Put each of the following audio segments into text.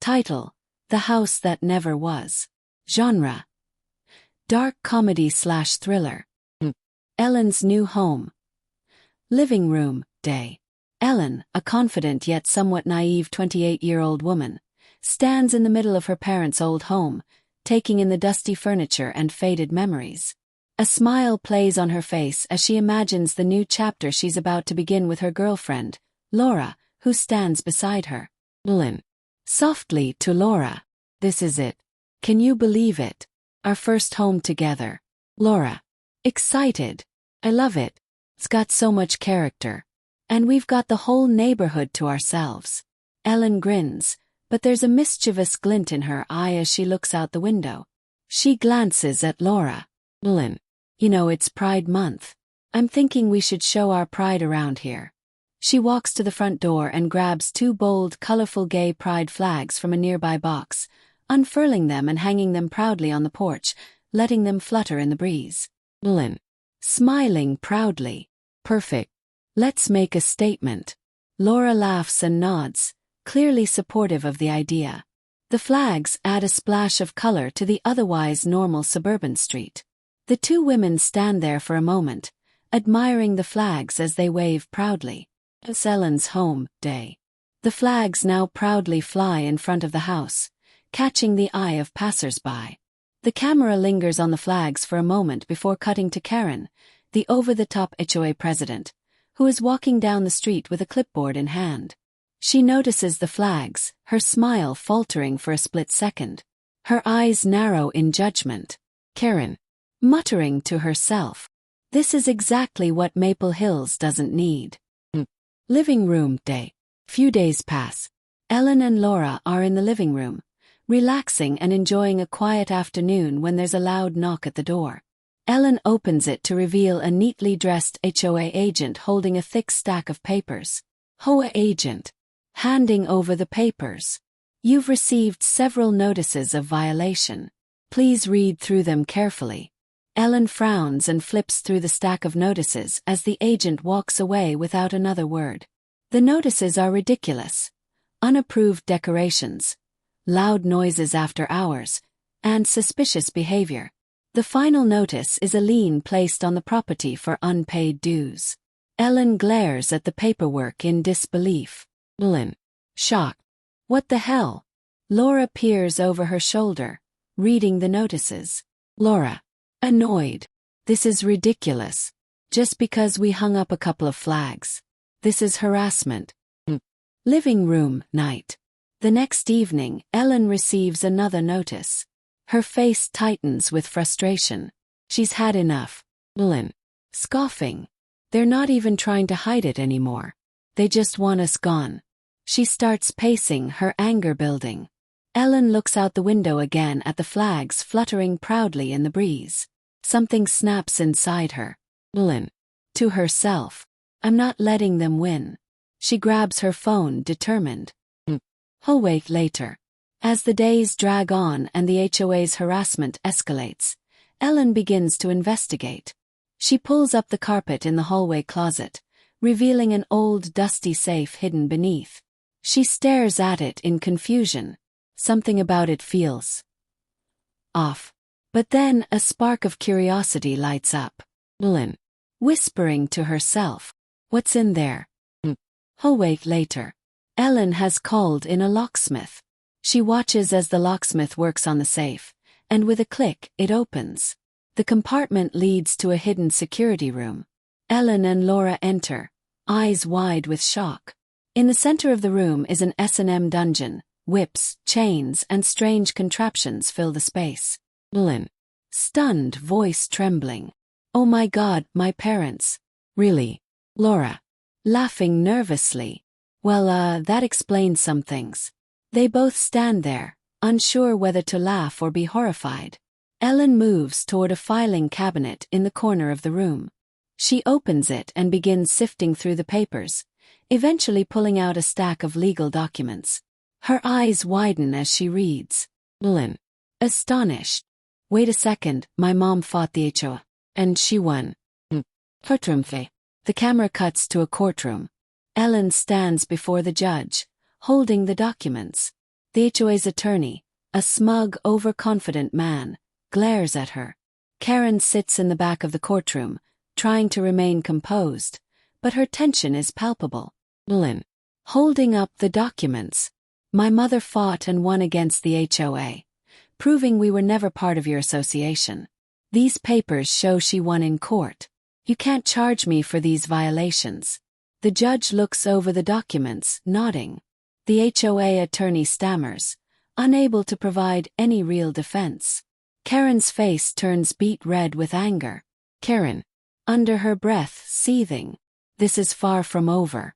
Title: The House That Never Was. Genre: dark comedy/thriller. Ellen's new home. Living room, day. Ellen, a confident yet somewhat naive 28-year-old woman, stands in the middle of her parents' old home, taking in the dusty furniture and faded memories. A smile plays on her face as she imagines the new chapter she's about to begin with her girlfriend, Laura, who stands beside her. Ellen. Softly to Laura. This is it. Can you believe it? Our first home together. Laura. Excited. I love it. It's got so much character. And we've got the whole neighborhood to ourselves. Ellen grins, but there's a mischievous glint in her eye as she looks out the window. She glances at Laura. Ellen. You know, it's Pride Month. I'm thinking we should show our pride around here. She walks to the front door and grabs two bold, colorful gay pride flags from a nearby box, unfurling them and hanging them proudly on the porch, letting them flutter in the breeze. Ellen. Smiling proudly. Perfect. Let's make a statement. Laura laughs and nods, clearly supportive of the idea. The flags add a splash of color to the otherwise normal suburban street. The two women stand there for a moment, admiring the flags as they wave proudly. It's Ellen's home day. The flags now proudly fly in front of the house, catching the eye of passers-by. The camera lingers on the flags for a moment before cutting to Karen, the over-the-top HOA president, who is walking down the street with a clipboard in hand. She notices the flags, her smile faltering for a split second. Her eyes narrow in judgment. Karen. Muttering to herself. This is exactly what Maple Hills doesn't need. Living room day. Few days pass. Ellen and Laura are in the living room, relaxing and enjoying a quiet afternoon when there's a loud knock at the door. Ellen opens it to reveal a neatly dressed HOA agent holding a thick stack of papers. HOA agent. Handing over the papers. You've received several notices of violation. Please read through them carefully. Ellen frowns and flips through the stack of notices as the agent walks away without another word. The notices are ridiculous. Unapproved decorations, loud noises after hours, and suspicious behavior. The final notice is a lien placed on the property for unpaid dues. Ellen glares at the paperwork in disbelief. Ellen. Shocked. What the hell? Laura peers over her shoulder, reading the notices. Laura. Annoyed. This is ridiculous. Just because we hung up a couple of flags. This is harassment. Living room, night. The next evening, Ellen receives another notice. Her face tightens with frustration. She's had enough. Ellen. Scoffing. They're not even trying to hide it anymore. They just want us gone. She starts pacing, her anger building. Ellen looks out the window again at the flags fluttering proudly in the breeze. Something snaps inside her. Ellen. To herself. I'm not letting them win. She grabs her phone, determined. I'll wait later. As the days drag on and the HOA's harassment escalates, Ellen begins to investigate. She pulls up the carpet in the hallway closet, revealing an old dusty safe hidden beneath. She stares at it in confusion. Something about it feels off. But then a spark of curiosity lights up. Ellen. Whispering to herself. What's in there? I'll wait later. Ellen has called in a locksmith. She watches as the locksmith works on the safe, and with a click, it opens. The compartment leads to a hidden security room. Ellen and Laura enter, eyes wide with shock. In the center of the room is an S&M dungeon. Whips, chains, and strange contraptions fill the space. Ellen. Stunned, voice trembling. Oh my God, my parents. Really? Laura. Laughing nervously. Well, that explains some things. They both stand there, unsure whether to laugh or be horrified. Ellen moves toward a filing cabinet in the corner of the room. She opens it and begins sifting through the papers, eventually pulling out a stack of legal documents. Her eyes widen as she reads. Ellen. Astonished. Wait a second, my mom fought the HOA. And she won. Courtroom. The camera cuts to a courtroom. Ellen stands before the judge, holding the documents. The HOA's attorney, a smug, overconfident man, glares at her. Karen sits in the back of the courtroom, trying to remain composed, but her tension is palpable. Lynn, holding up the documents. My mother fought and won against the HOA, proving we were never part of your association. These papers show she won in court. You can't charge me for these violations. The judge looks over the documents, nodding. The HOA attorney stammers, unable to provide any real defense. Karen's face turns beet red with anger. Karen, under her breath, seething. This is far from over.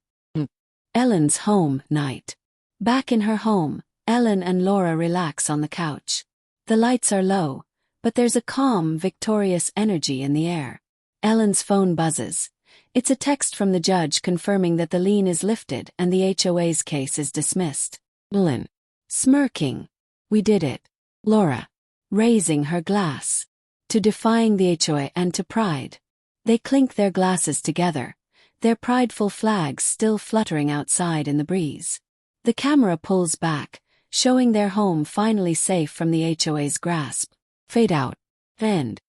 Ellen's home night. Back in her home, Ellen and Laura relax on the couch. The lights are low, but there's a calm, victorious energy in the air. Ellen's phone buzzes. It's a text from the judge confirming that the lien is lifted and the HOA's case is dismissed. Ellen, smirking. We did it. Laura, raising her glass. To defying the HOA and to pride. They clink their glasses together, their prideful flags still fluttering outside in the breeze. The camera pulls back, showing their home finally safe from the HOA's grasp. Fade out. End.